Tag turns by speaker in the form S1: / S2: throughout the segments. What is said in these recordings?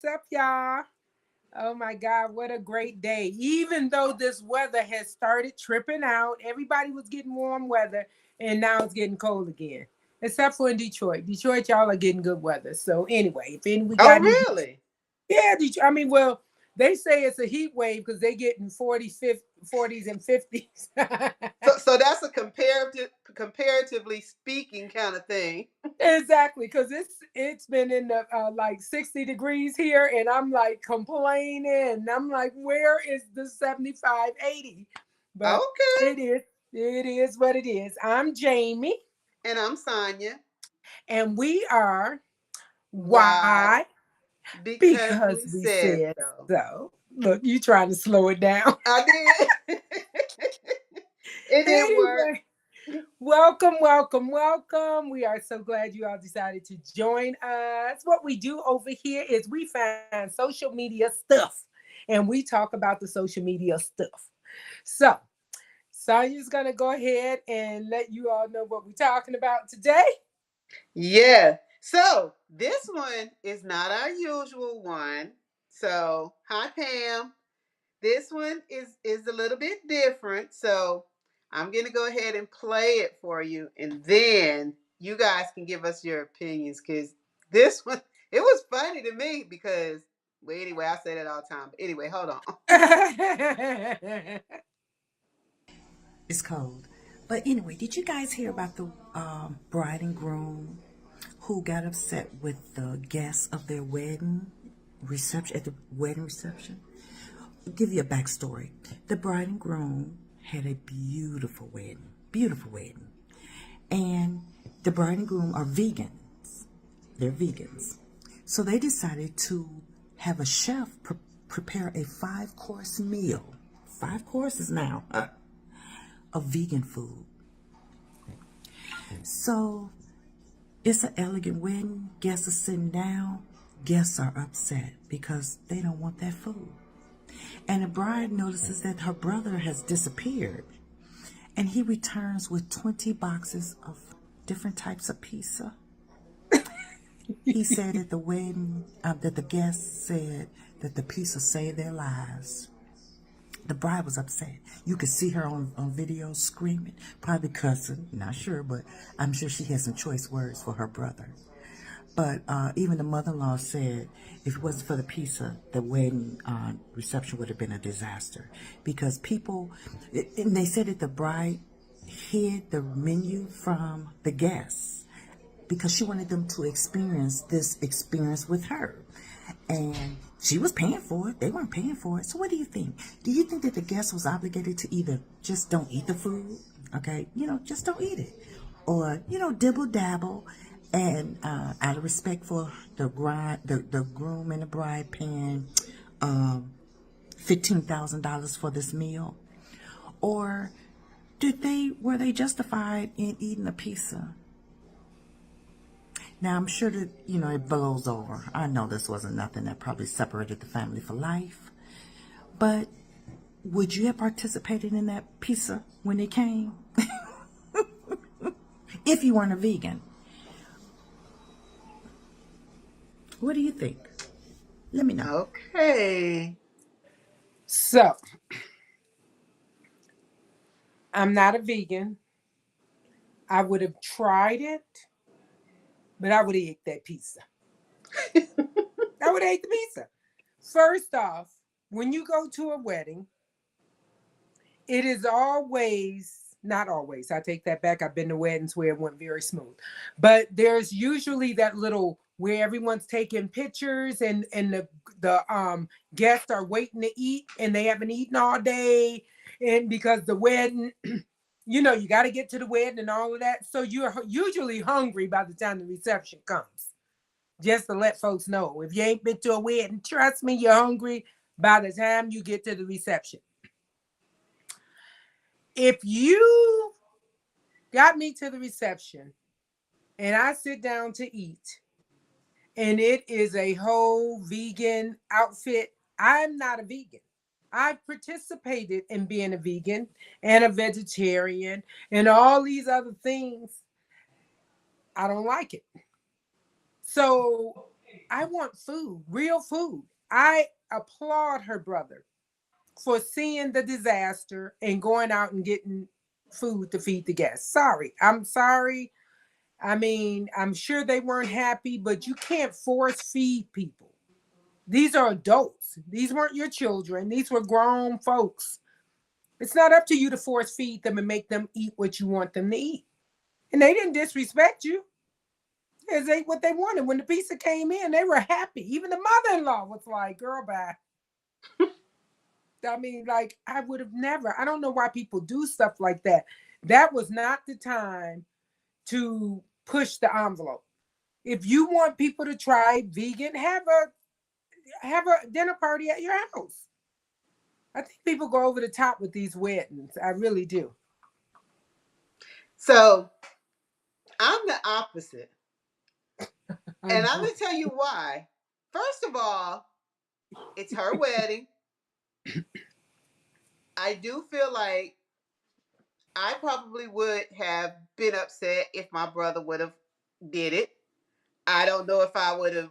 S1: up, y'all? Oh my God, what a great day. Even though this weather has started tripping out, everybody was getting warm weather, and now it's getting cold again. Except for in Detroit. Detroit, y'all are getting good weather. So anyway, if any we
S2: Oh,
S1: got any,
S2: really?
S1: yeah, Detroit, I mean, well, they say it's a heat wave because they get in 40s and 50s.
S2: So that's a comparatively speaking kind of thing.
S1: Exactly, because it's been in the like 60 degrees here, and I'm like complaining. I'm like, where is the 75, 80? But
S2: Okay.
S1: it is what it is. I'm Jamie,
S2: And I'm Sonia.
S1: and we are
S2: Why?
S1: why?
S2: Because
S1: Because
S2: we
S1: we
S2: said
S1: said
S2: so.
S1: so. Look, you trying to slow it down.
S2: I did. It didn't work.
S1: Anyway, welcome, welcome, welcome. We are so glad you all decided to join us. What we do over here is we find social media stuff and we talk about the social media stuff. So, Sonia's going to go ahead and let you all know what we're talking about today.
S2: Yeah. So this one is not our usual one. So hi Pam. This one is a little bit different. So I'm gonna go ahead and play it for you, and then you guys can give us your opinions because this one it was funny to me because well anyway I say that all the time. But anyway, hold on.
S3: It's cold. But anyway, did you guys hear about the bride and groom who got upset with the guests of their wedding reception at the wedding reception? I'll give you a backstory. The bride and groom had a beautiful wedding, and the bride and groom are vegans. They're vegans, so they decided to have a chef prepare a 5-course meal. 5 courses now. Of vegan food. So it's an elegant wedding. Guests are sitting down. Guests are upset because they don't want that food. And the bride notices that her brother has disappeared. And he returns with 20 boxes of different types of pizza. He said at the wedding that the guests said that the pizza saved their lives. The bride was upset. You could see her on video screaming, probably cussing, not sure, but I'm sure she had some choice words for her brother. But even the mother-in-law said if it wasn't for the pizza, the wedding reception would have been a disaster. Because people, and they said that the bride hid the menu from the guests because she wanted them to experience this experience with her. And she was paying for it. They weren't paying for it. So what do you think? Do you think that the guest was obligated to either just don't eat the food, okay, just don't eat it, or dibble dabble, and out of respect for the groom and the bride paying $15,000 for this meal, or were they justified in eating a pizza? Now, I'm sure that, it blows over. I know this wasn't nothing that probably separated the family for life. But would you have participated in that pizza when it came? If you weren't a vegan. What do you think? Let me know.
S2: Okay.
S1: So, I'm not a vegan. I would have tried it, but I would have ate that pizza. I would have ate the pizza. First off, when you go to a wedding, it is always, not always, I take that back. I've been to weddings where it went very smooth. But there's usually that little where everyone's taking pictures and the guests are waiting to eat and they haven't eaten all day. And because the wedding, you got to get to the wedding and all of that. So you're usually hungry by the time the reception comes. Just to let folks know. If you ain't been to a wedding, trust me, you're hungry by the time you get to the reception. If you got me to the reception and I sit down to eat and it is a whole vegan outfit, I'm not a vegan. I've participated in being a vegan and a vegetarian and all these other things. I don't like it. So I want food, real food. I applaud her brother for seeing the disaster and going out and getting food to feed the guests. Sorry. I'm sorry. I mean, I'm sure they weren't happy, but you can't force feed people. These are adults. These weren't your children. These were grown folks. It's not up to you to force feed them and make them eat what you want them to eat. And they didn't disrespect you. They ate what they wanted. When the pizza came in, they were happy. Even the mother-in-law was like, girl, bye. I mean, like, I would have never. I don't know why people do stuff like that. That was not the time to push the envelope. If you want people to try vegan, have a dinner party at your house. I think people go over the top with these weddings. I really do.
S2: So I'm the opposite. And I'm going to tell you why. First of all, it's her wedding. I do feel like I probably would have been upset if my brother would have did it. I don't know if I would have,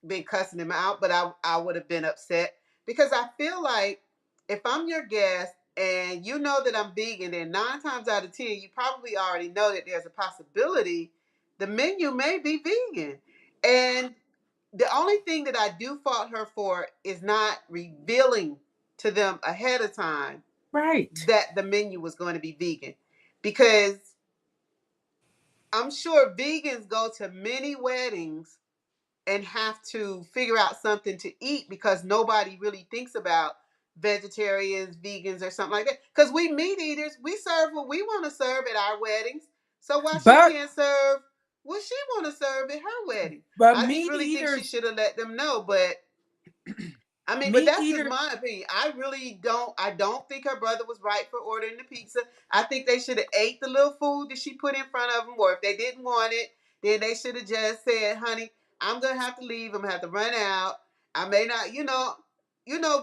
S2: been cussing him out, but I would have been upset because I feel like if I'm your guest and you know that I'm vegan, then 9 times out of 10, you probably already know that there's a possibility the menu may be vegan. And the only thing that I do fault her for is not revealing to them ahead of time
S1: right
S2: that the menu was going to be vegan. Because I'm sure vegans go to many weddings and have to figure out something to eat because nobody really thinks about vegetarians, vegans, or something like that. Because we meat eaters, we serve what we want to serve at our weddings. So why she
S1: but
S2: can't serve what she want to serve at her wedding?
S1: but
S2: I just
S1: meat
S2: really think she
S1: eaters
S2: should have let them know. But I mean, but
S1: meat
S2: that's just
S1: eaters
S2: my opinion. I don't think her brother was right for ordering the pizza. I think they should have ate the little food that she put in front of them, or if they didn't want it, then they should have just said, honey, I'm going to have to leave. I'm going to have to run out. I may not,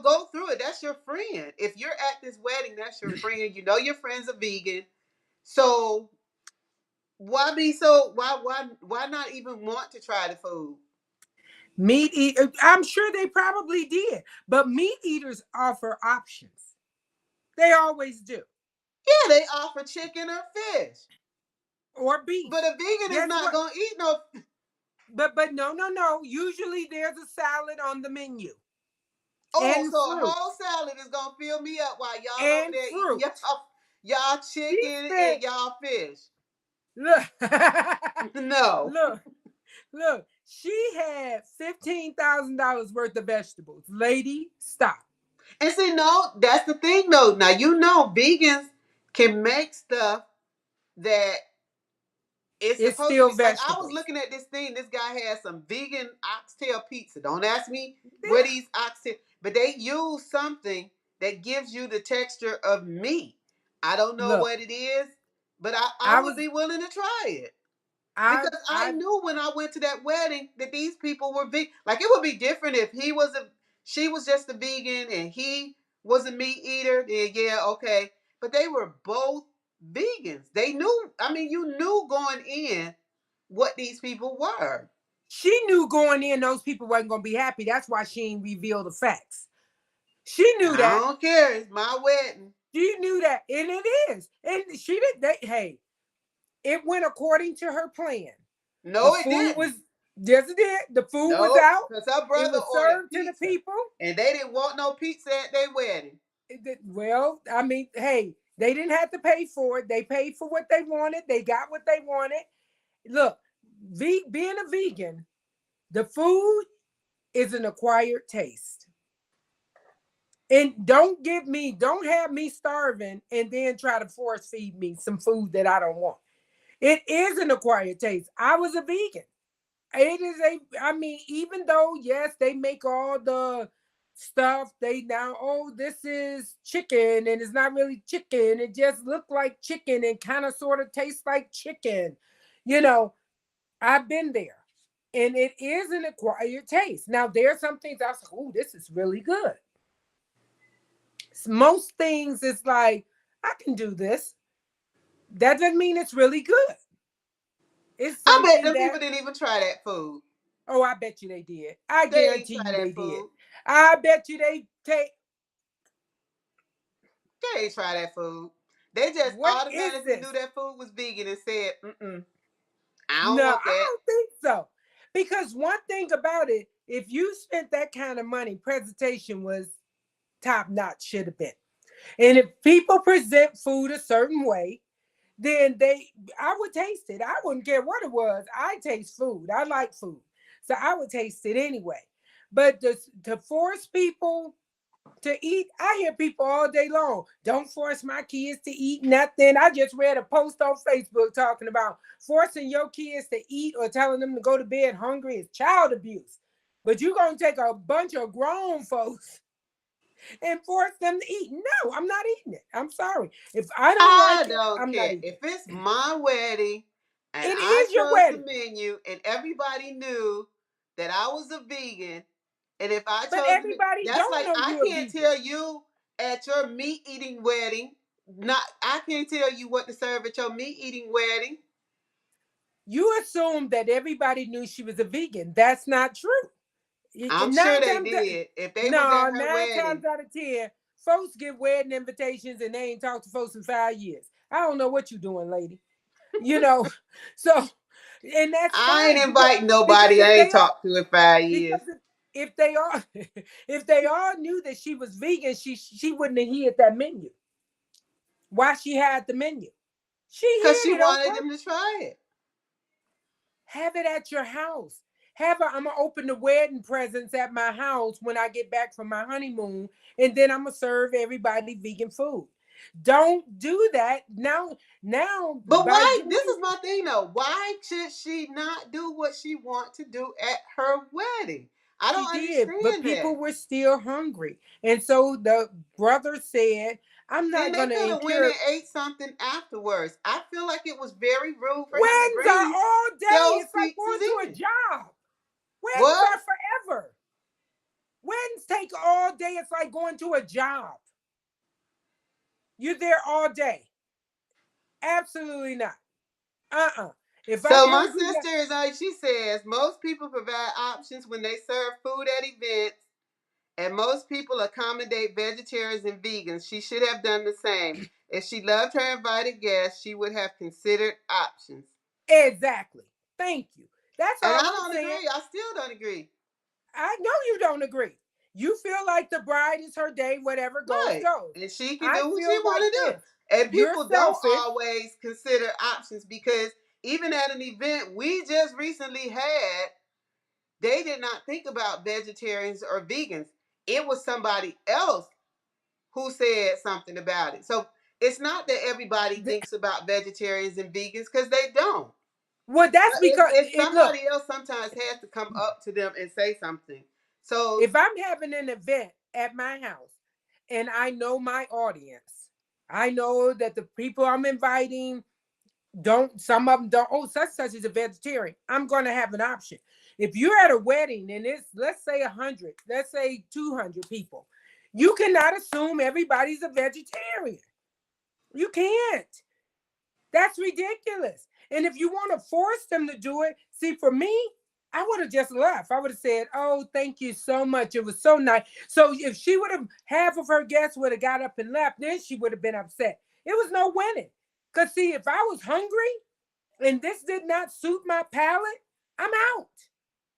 S2: go through it. That's your friend. If you're at this wedding, that's your friend. You know your friend's a vegan. So why not even want to try the food?
S1: meat eat I'm sure they probably did, but meat eaters offer options. They always do.
S2: Yeah, they offer chicken or fish.
S1: Or beef.
S2: But a vegan
S1: Guess
S2: is not
S1: what?
S2: going to eat no.
S1: But no. Usually there's a salad on the menu.
S2: Oh,
S1: And
S2: so a
S1: fruit.
S2: whole salad is going to fill me up while y'all over
S1: And
S2: there
S1: fruit.
S2: eating y'all
S1: She
S2: chicken
S1: said,
S2: and y'all fish.
S1: look,
S2: No.
S1: look. She had $15,000 worth of vegetables. Lady, stop.
S2: And see, no, that's the thing though. Now, vegans can make stuff that it's
S1: It's
S2: supposed to
S1: still
S2: be. Like, I was
S1: vegetables.
S2: looking at this thing. This guy had some vegan oxtail pizza. Don't ask me what these oxtail, but they use something that gives you the texture of meat. I don't know
S1: Look,
S2: what it is, but I
S1: I
S2: would
S1: was
S2: be willing to try it.
S1: I
S2: Because I
S1: I
S2: knew when I went to that wedding that these people were vegan. Like, it would be different if she was just a vegan and he was a meat eater. Then yeah, okay. But they were both vegans. They knew. I mean, you knew going in what these people were.
S1: she knew going in those people wasn't gonna be happy. That's why she didn't reveal the facts. She knew
S2: I
S1: that.
S2: don't care. It's my wedding.
S1: She knew that. And it is. And she did hey, it went according to her plan.
S2: No,
S1: The
S2: it
S1: food
S2: didn't.
S1: was yes, it did. The food was
S2: No,
S1: out.
S2: because her
S1: It
S2: brother
S1: was
S2: ordered
S1: served to
S2: pizza,
S1: the people.
S2: and they didn't want no pizza at their wedding.
S1: Well, I mean, hey, they didn't have to pay for it. They paid for what they wanted. They got what they wanted. Look, being a vegan, the food is an acquired taste. And don't have me starving and then try to force feed me some food that I don't want. It is an acquired taste. I was a vegan. It is I mean, even though, yes, they make all the stuff, they now, oh, this is chicken and it's not really chicken. It just looked like chicken and kind of sort of tastes like chicken. I've been there. And it is an acquired taste. Now, there are some things I was like, oh, this is really good. Most things, it's like, I can do this. That doesn't mean it's really good. It's
S2: I bet
S1: something
S2: them
S1: that
S2: people didn't even try that food.
S1: Oh, I bet you they did. I
S2: They ain't
S1: guarantee
S2: try
S1: you they
S2: that
S1: did.
S2: food.
S1: I bet you they take.
S2: They ain't try that food. They just
S1: What is
S2: automatically
S1: this?
S2: knew that food was vegan and said, I don't
S1: No,
S2: want
S1: I
S2: that.
S1: don't think so. Because one thing about it, if you spent that kind of money, presentation was top notch, should have been. And if people present food a certain way, then I would taste it. I wouldn't care what it was. I taste food. I like food. So I would taste it anyway. But to force people to eat, I hear people all day long, don't force my kids to eat nothing. I just read a post on Facebook talking about forcing your kids to eat or telling them to go to bed hungry is child abuse. But you're going to take a bunch of grown folks and force them to eat. No, I'm not eating it. I'm sorry. If I don't
S2: I
S1: like it,
S2: don't
S1: I'm not
S2: care.
S1: eating
S2: If
S1: it.
S2: it's my wedding and
S1: It
S2: I
S1: is your
S2: chose the
S1: wedding,
S2: menu and everybody knew that I was a vegan, and if I
S1: but
S2: chose the,
S1: everybody
S2: that's
S1: don't
S2: like
S1: know
S2: I
S1: you're a
S2: can't
S1: vegan.
S2: tell you at your meat eating wedding. Not I can't tell you what to serve at your meat eating wedding.
S1: You assume that everybody knew she was a vegan. That's not true.
S2: I'm sure
S1: Nine
S2: they
S1: times,
S2: did. If they was
S1: no,
S2: at her
S1: 9 times
S2: wedding,
S1: out of 10, folks get wedding invitations and they ain't talked to folks in 5 years. I don't know what you're doing, lady. You know, so and that's
S2: I ain't
S1: fine
S2: inviting
S1: because
S2: nobody I
S1: if they
S2: ain't
S1: all
S2: talked to in 5 years.
S1: because if they all if they all knew that she was vegan, she wouldn't have hid that menu. Why she had the menu? She
S2: Because she
S1: hid it on
S2: wanted
S1: purpose.
S2: them to try it.
S1: Have it at your house. I'm gonna open the wedding presents at my house when I get back from my honeymoon, and then I'm gonna serve everybody vegan food. Don't do that now. Now
S2: But
S1: by
S2: why? This
S1: doing
S2: is my thing though. Why should she not do what she want to do at her wedding? I
S1: she
S2: don't
S1: did, but
S2: understand
S1: people
S2: that.
S1: were still hungry, and so the brother said, "I'm
S2: Then
S1: not
S2: they
S1: gonna
S2: could have went and
S1: encourage."
S2: ate something afterwards. I feel like it was very rude for him to
S1: Weddings are
S2: bring
S1: all day.
S2: those
S1: It's like going to
S2: pizzas
S1: a
S2: in.
S1: job. Weddings
S2: What?
S1: are forever. Weddings take all day. It's like going to a job. You're there all day. Absolutely not. Uh-uh. If I
S2: So my
S1: told you that,
S2: sister is like she says, most people provide options when they serve food at events, and most people accommodate vegetarians and vegans. She should have done the same. If she loved her invited guests, she would have considered options.
S1: exactly. Thank you. That's
S2: And I
S1: all I'm
S2: don't
S1: saying.
S2: agree. I still don't agree.
S1: I know you don't agree. You feel like the bride is her day, whatever goes,
S2: Right.
S1: goes.
S2: And she can
S1: I
S2: do what she
S1: feel like
S2: want to
S1: this.
S2: do. And
S1: You're
S2: people don't
S1: selfish.
S2: always consider options because even at an event we just recently had, they did not think about vegetarians or vegans. It was somebody else who said something about it. So it's not that everybody thinks about vegetarians and vegans because they don't.
S1: Well, that's because
S2: It's
S1: look,
S2: somebody else sometimes has to come up to them and say something. So
S1: if I'm having an event at my house and I know my audience, I know that the people I'm inviting don't, some of them don't, oh, such is a vegetarian, I'm going to have an option. If you're at a wedding and it's, let's say 100, let's say 200 people, you cannot assume everybody's a vegetarian. You can't. That's ridiculous. And if you want to force them to do it, see, for me, I would have just left. I would have said, "Oh, thank you so much. It was so nice." So if she would have, half of her guests would have got up and left, then she would have been upset. It was no winning. Because see, if I was hungry and this did not suit my palate, I'm out.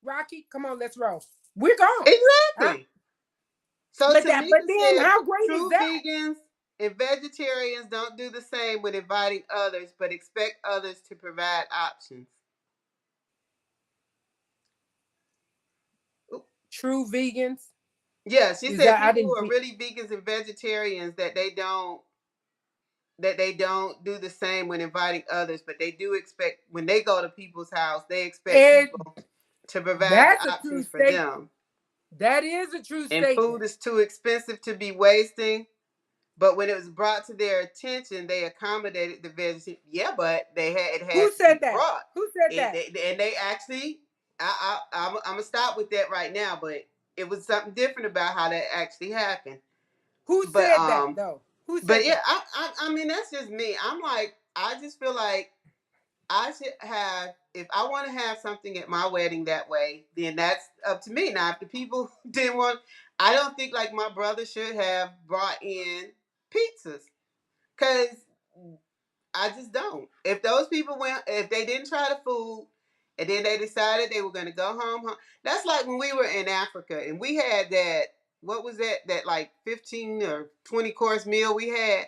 S1: Rocky, come on, let's roll. We're gone.
S2: exactly. So
S1: But
S2: Tamika
S1: then
S2: said
S1: how great is
S2: true
S1: that?
S2: vegans and vegetarians don't do the same when inviting others, but expect others to provide options.
S1: True vegans.
S2: Yeah, she
S1: Is
S2: said
S1: that I
S2: people who
S1: didn't
S2: are really vegans and vegetarians that they don't do the same when inviting others, but they do expect when they go to people's house, they expect
S1: it
S2: people to provide
S1: that's
S2: the
S1: a true
S2: options for
S1: statement.
S2: them.
S1: That is a true
S2: And
S1: statement.
S2: food is too expensive to be wasting. But when it was brought to their attention, they accommodated the vegetarian. Yeah, but it
S1: Who
S2: had to
S1: said
S2: be
S1: that?
S2: brought.
S1: Who said that?
S2: And they actually, I'm gonna stop with that right now. But it was something different about how that actually happened.
S1: Who
S2: But
S1: said that though? Who
S2: but
S1: said
S2: yeah,
S1: that?
S2: I mean that's just me. I'm like, I just feel like I should have, if I want to have something at my wedding that way, then that's up to me. Now, if the people didn't want, I don't think like my brother should have brought in pizzas, because I just don't. If those people went, if they didn't try the food and then they decided they were going to go home, that's like when we were in Africa and we had that, what was that, that like 15 or 20 course meal we had.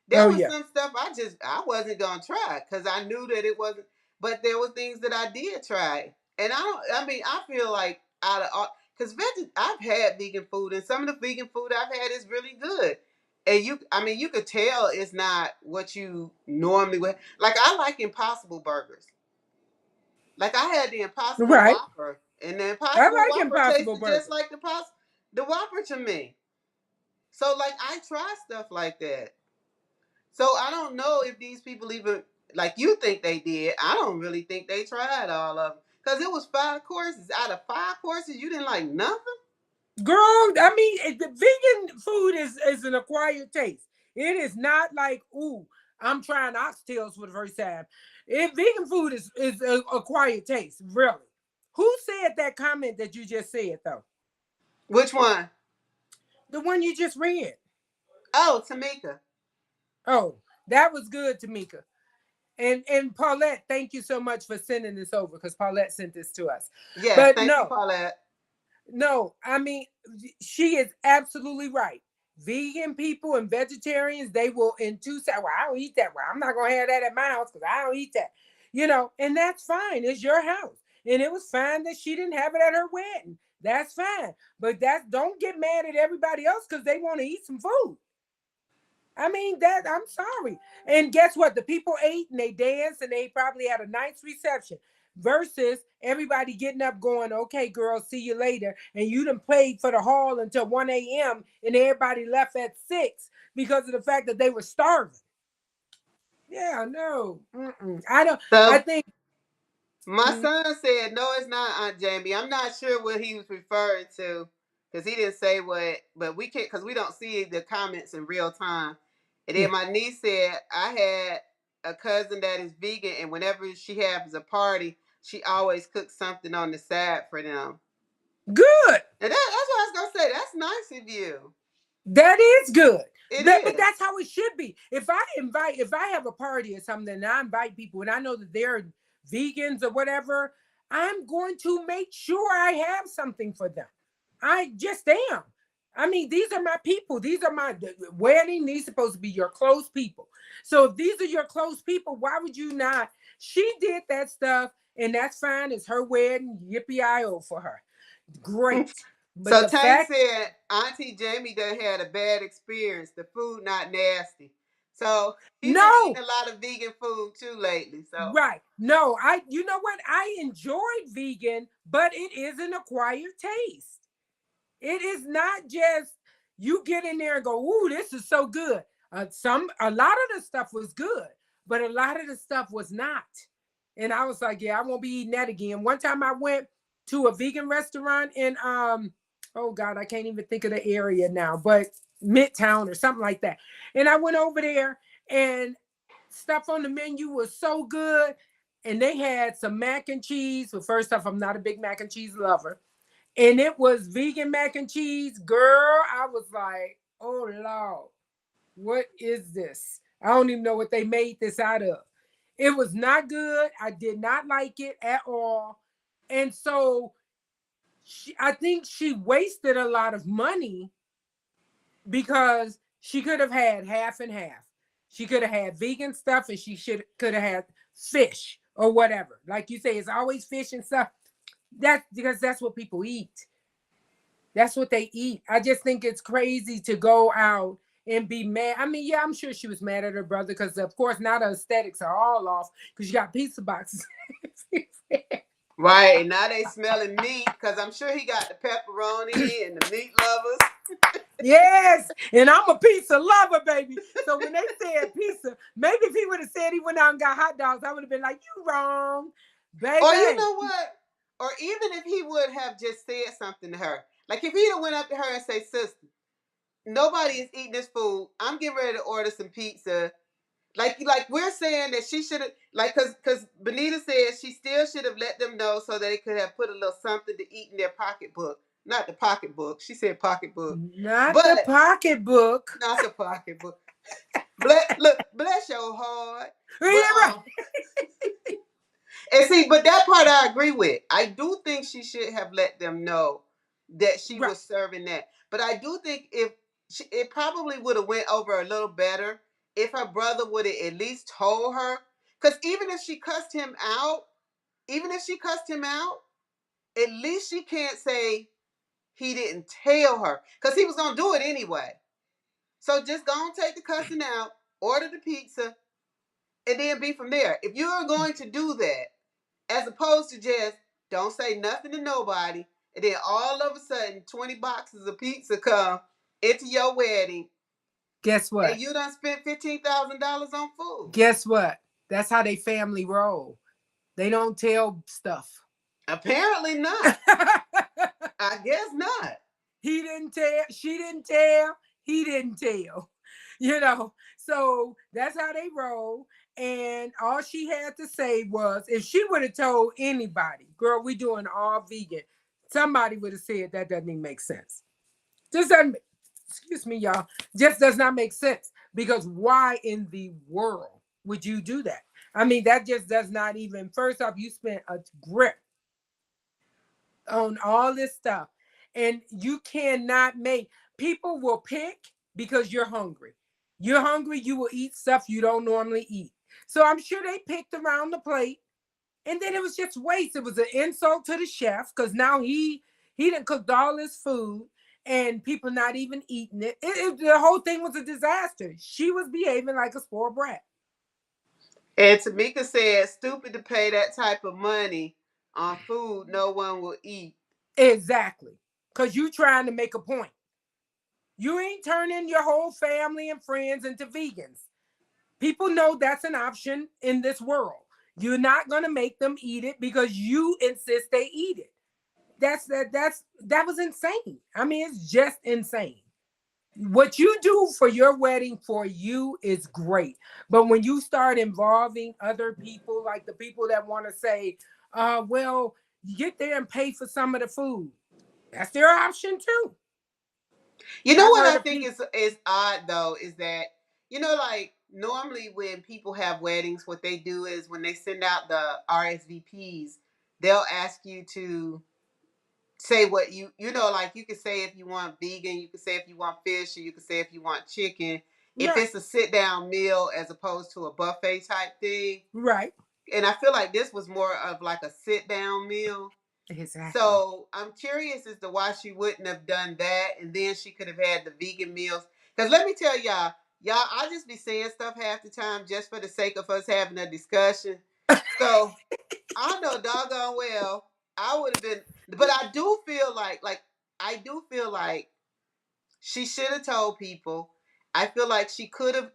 S2: There
S1: Oh
S2: was
S1: yeah.
S2: some stuff I wasn't going to try because I knew that it wasn't, but there were things that I did try. And I mean, I feel like out of all, because I've had vegan food and some of the vegan food I've had is really good. And I mean, you could tell it's not what you normally would. Like, I like Impossible burgers. Like, I had the Impossible
S1: Right.
S2: Whopper, and the
S1: I
S2: Impossible
S1: like
S2: Whopper
S1: Impossible
S2: tasted just
S1: Burger.
S2: like the Whopper to me. So, like, I try stuff like that. So, I don't know if these people even, like you think they did. I don't really think they tried all of them. Because it was 5 courses. Out of 5 courses, you didn't like nothing?
S1: Girl, I mean, the vegan food is an acquired taste. It is not like, ooh, I'm trying oxtails for the first time. Vegan food is a acquired taste, really. Who said that comment that you just said, though?
S2: Which one?
S1: The one you just read.
S2: Oh, Tamika.
S1: Oh, that was good, Tamika. And Paulette, thank you so much for sending this over, because Paulette sent this to us.
S2: Yes,
S1: But
S2: thank you, Paulette.
S1: no, I mean, she is absolutely right. Vegan people and vegetarians, they will in 2 seconds. Well, I don't eat that. Well, I'm not gonna have that at my house because I don't eat that. And that's fine. It's your house. And it was fine that she didn't have it at her wedding. That's fine. But don't get mad at everybody else because they want to eat some food. I mean, I'm sorry. And guess what? The people ate and they danced and they probably had a nice reception. Versus everybody getting up going, okay, girl, see you later. And you done played for the hall until 1 a.m. and everybody left at 6 because of the fact that they were starving. Yeah, no. I don't.
S2: So,
S1: I think.
S2: my son said, no, it's not, Aunt Jamie. I'm not sure what he was referring to because he didn't say what, but we can't, because we don't see the comments in real time. And then
S1: Yeah.
S2: my niece said, I had a cousin that is vegan, and whenever she has a party, she always cooks something on the side for them.
S1: Good.
S2: And that's what I was going to say. That's nice of you.
S1: That is good.
S2: It
S1: But
S2: is.
S1: that's how it should be. If I have a party or something and I invite people and I know that they're vegans or whatever, I'm going to make sure I have something for them. I just am. I mean, these are my people. These are my wedding. These are supposed to be your close people. So if these are your close people, why would you not? She did that stuff and that's fine. It's her wedding. Yippee-i-oh for her. Great. But
S2: So
S1: the
S2: Tank
S1: fact,
S2: said Auntie Jamie done had a bad experience. The food not nasty. So he's been
S1: no.
S2: eating a lot of vegan food too lately. So
S1: Right. No, you know what? I enjoyed vegan, but it is an acquired taste. It is not just you get in there and go, ooh, this is so good. A lot of the stuff was good, but a lot of the stuff was not. And I was like, yeah, I won't be eating that again. One time I went to a vegan restaurant in oh God, I can't even think of the area now, but Midtown or something like that. And I went over there and stuff on the menu was so good. And they had some mac and cheese. Well, first off, I'm not a big mac and cheese lover. And it was vegan mac and cheese. Girl, I was like, oh Lord, what is this? I don't even know what they made this out of. It was not good. I did not like it at all. And so I think she wasted a lot of money because she could have had half and half. She could have had vegan stuff and she could have had fish or whatever. Like you say, it's always fish and stuff. That's because that's what people eat. That's what they eat. I just think it's crazy to go out and be mad. I mean, yeah, I'm sure she was mad at her brother because, of course, now the aesthetics are all off because you got pizza boxes.
S2: right, and now they smelling meat because I'm sure he got the pepperoni and the meat lovers.
S1: Yes, and I'm a pizza lover, baby. So when they said pizza, maybe if he would have said he went out and got hot dogs, I would have been like, you wrong, baby.
S2: Or you know what? Or even if he would have just said something to her. Like if he'd have went up to her and say, sister, nobody is eating this food. I'm getting ready to order some pizza. Like we're saying that she should have, like, because Benita says she still should have let them know so they could have put a little something to eat in their pocketbook. Not the pocketbook. She said pocketbook.
S1: Not
S2: But
S1: the pocketbook.
S2: not the pocketbook. Bless your heart.
S1: Yeah,
S2: But,
S1: right.
S2: and see, but that part I agree with. I do think she should have let them know that she
S1: Right.
S2: was serving that. But I do think it probably would have went over a little better if her brother would have at least told her. Because even if she cussed him out, at least she can't say he didn't tell her. Because he was going to do it anyway. So just go and take the cussing out, order the pizza, and then be from there. If you're going to do that, as opposed to just don't say nothing to nobody, and then all of a sudden 20 boxes of pizza come into your wedding,
S1: Guess what?
S2: and you done spent $15,000 on food.
S1: Guess what? That's how they family roll. They don't tell stuff.
S2: Apparently not. I guess not.
S1: He didn't tell, she didn't tell, he didn't tell. You know, so that's how they roll. And all she had to say was, if she would have told anybody, girl, we doing all vegan, somebody would have said that doesn't even make sense. Just doesn't, excuse me, y'all, just does not make sense. Because why in the world would you do that? I mean, that just does not even, first off, you spent a grip on all this stuff. And you cannot make, people will pick because you're hungry. You're hungry, you will eat stuff you don't normally eat. So I'm sure they picked around the plate, and then it was just waste. It was an insult to the chef because now he done cooked all this food and people not even eating it. The whole thing was a disaster. She was behaving like a spoiled brat.
S2: And Tamika said, stupid to pay that type of money on food no one will eat.
S1: Exactly. Because you trying to make a point. You ain't turning your whole family and friends into vegans. People know that's an option in this world. You're not going to make them eat it because you insist they eat it. That was insane. I mean, it's just insane. What you do for your wedding for you is great. But when you start involving other people, like the people that want to say, well, get there and pay for some of the food. That's their option too.
S2: You know
S1: I've
S2: what
S1: heard
S2: I
S1: of
S2: think
S1: people-
S2: is odd though is that, like normally when people have weddings, what they do is when they send out the RSVPs, they'll ask you to say what like you can say if you want vegan, you can say if you want fish, or you can say if you want chicken. If
S1: Right.
S2: it's a sit down meal as opposed to a buffet type thing.
S1: Right.
S2: And I feel like this was more of like a sit down meal.
S1: Exactly.
S2: So I'm curious as to why she wouldn't have done that, and then she could have had the vegan meals. Because let me tell y'all, I just be saying stuff half the time just for the sake of us having a discussion. So I know doggone well I would have been, but I do feel like she should have told people. I feel like she could have,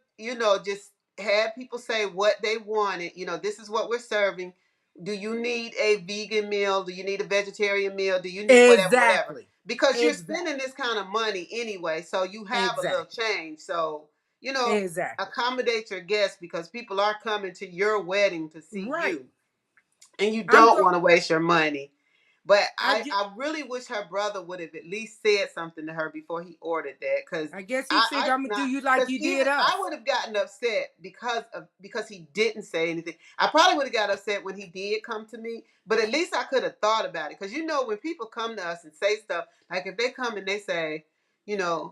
S2: just had people say what they wanted. This is what we're serving. Do you need a vegan meal? Do you need a vegetarian meal? Do you need whatever?
S1: Exactly.
S2: Because you're
S1: Exactly.
S2: spending this kind of money anyway, so you have a little change. So,
S1: Exactly.
S2: accommodate your guests because people are coming to your wedding to see
S1: Right.
S2: you. And you
S1: I'm
S2: don't
S1: go-
S2: want to waste your money. But
S1: I
S2: I
S1: ge-
S2: really wish her brother would have at least said something to her before he ordered that. Because
S1: I guess he figured I'm gonna do you like you did us.
S2: I would have gotten upset because he didn't say anything. I probably would have got upset when he did come to me, but at least I could have thought about it. Because when people come to us and say stuff, like if they come and they say,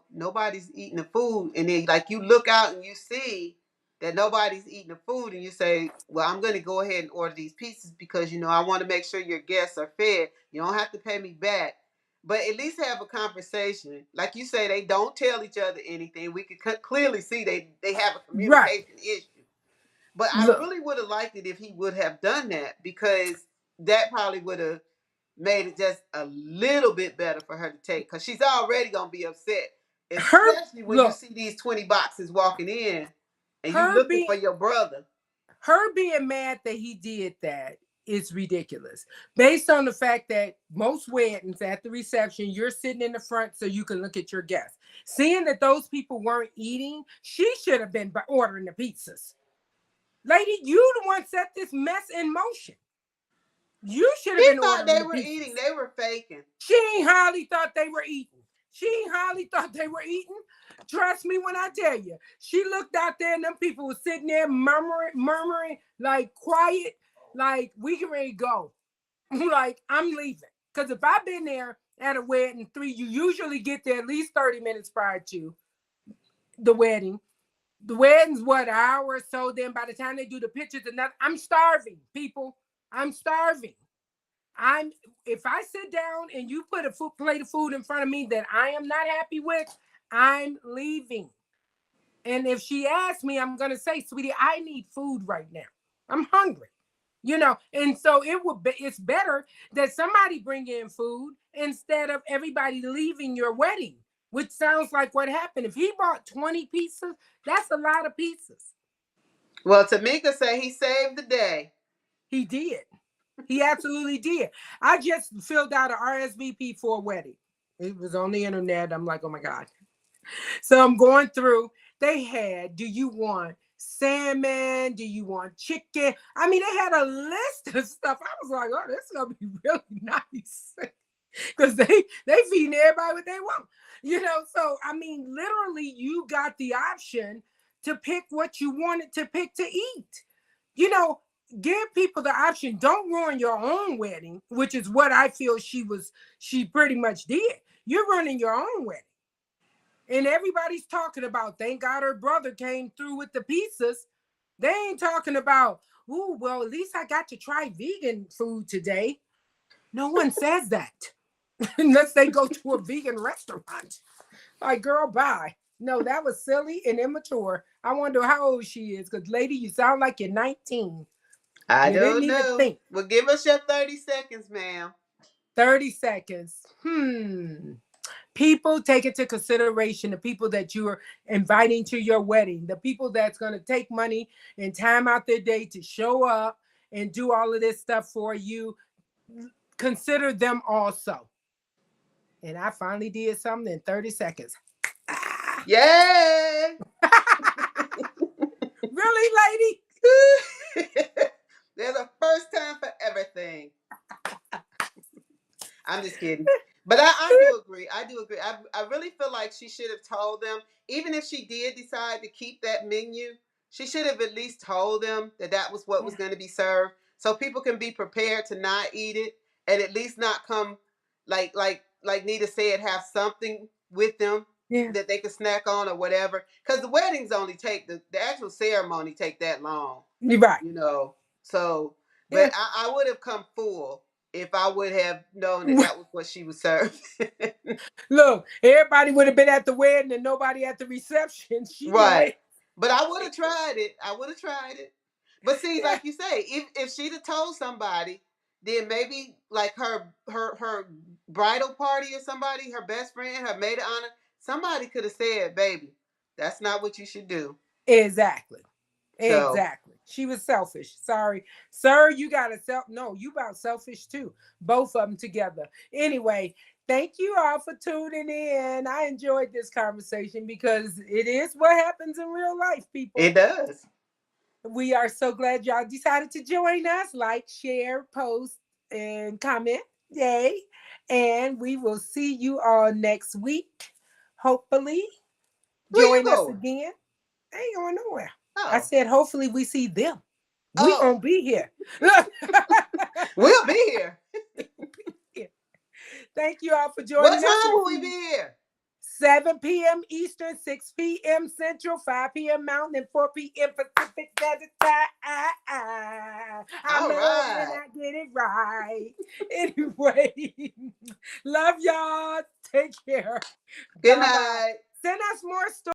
S2: nobody's eating the food, and then like you look out and you see that nobody's eating the food, and you say, well, I'm going to go ahead and order these pizzas because, I want to make sure your guests are fed. You don't have to pay me back. But at least have a conversation. Like you say, they don't tell each other anything. We could clearly see they have a communication issue. But I really would have liked it if he would have done that, because that probably would have made it just a little bit better for her to take, because she's already going to be upset, especially when you see these 20 boxes walking in. And you looking for your brother.
S1: Her being mad that he did that is ridiculous. Based on the fact that most weddings at the reception, you're sitting in the front so you can look at your guests. Seeing that those people weren't eating, she should have been ordering the pizzas. Lady, you the one set this mess in motion. You should have
S2: He
S1: been
S2: thought
S1: ordering
S2: they
S1: the
S2: were
S1: pizzas.
S2: eating. They were faking.
S1: She hardly thought they were eating. She hardly thought they were eating. Trust me when I tell you. She looked out there and them people were sitting there murmuring, like quiet, like we can ready to go. Like, I'm leaving. Because if I've been there at a wedding, you usually get there at least 30 minutes prior to the wedding. The wedding's what, an hour or so. Then by the time they do the pictures and that, I'm starving, people. I'm starving. If I sit down and you put a plate of food in front of me that I am not happy with, I'm leaving. And if she asks me, I'm gonna say, sweetie, I need food right now. I'm hungry. And so it's better that somebody bring in food instead of everybody leaving your wedding, which sounds like what happened. If he bought 20 pizzas, that's a lot of pizzas.
S2: Well, Tamika said he saved the day.
S1: He did. He absolutely did. I just filled out an RSVP for a wedding. It was on the internet. I'm like, oh my God. So I'm going through. They had, do you want salmon? Do you want chicken? I mean, they had a list of stuff. I was like, oh, this is going to be really nice. Because they feeding everybody what they want. So, I mean, literally, you got the option to pick what you wanted to pick to eat. Give people the option. Don't ruin your own wedding, which is what I feel she pretty much did. You're running your own wedding. And everybody's talking about, thank God her brother came through with the pizzas. They ain't talking about, ooh, well, at least I got to try vegan food today. No one says that unless they go to a vegan restaurant. Like, girl, bye. No, that was silly and immature. I wonder how old she is, because, lady, you sound like you're 19.
S2: I
S1: You
S2: don't
S1: didn't even
S2: know.
S1: think.
S2: Well, give us your 30 seconds, ma'am.
S1: 30 seconds. People, take into consideration the people that you are inviting to your wedding, the people that's going to take money and time out their day to show up and do all of this stuff for you. Consider them also. And I finally did something in 30 seconds.
S2: Yay!
S1: Really, lady?
S2: There's a first time for everything. I'm just kidding. But I do agree. I really feel like she should have told them, even if she did decide to keep that menu, she should have at least told them that was what was going to be served, so people can be prepared to not eat it and at least not come like Nita said, have something with them that they can snack on or whatever. Because the weddings only take the actual ceremony take that long.
S1: Right.
S2: So, but I would have come full if I would have known that was what she was serving.
S1: Look, everybody would have been at the wedding and nobody at the reception.
S2: Right. But I would have tried it. But see, like you say, if she'd have told somebody, then maybe like her bridal party or somebody, her best friend, her maid of honor, somebody could have said, baby, that's not what you should do.
S1: Exactly. Exactly. She was selfish. Sorry, sir. You got to no, you about selfish too. Both of them together. Anyway, thank you all for tuning in. I enjoyed this conversation because it is what happens in real life, people.
S2: It does.
S1: We are so glad y'all decided to join us. Like, share, post, and comment. Yay. And we will see you all next week. Hopefully. Join us again. I ain't going nowhere. Oh. I said, hopefully we see them. We gonna be here.
S2: We'll be here.
S1: Thank you all for joining us.
S2: What time will we be here?
S1: 7 p.m. Eastern, 6 p.m. Central, 5 p.m. Mountain, and 4 p.m. Pacific Standard Time. I love when I get it right. Anyway, love y'all. Take care.
S2: Good night.
S1: Send us more stories.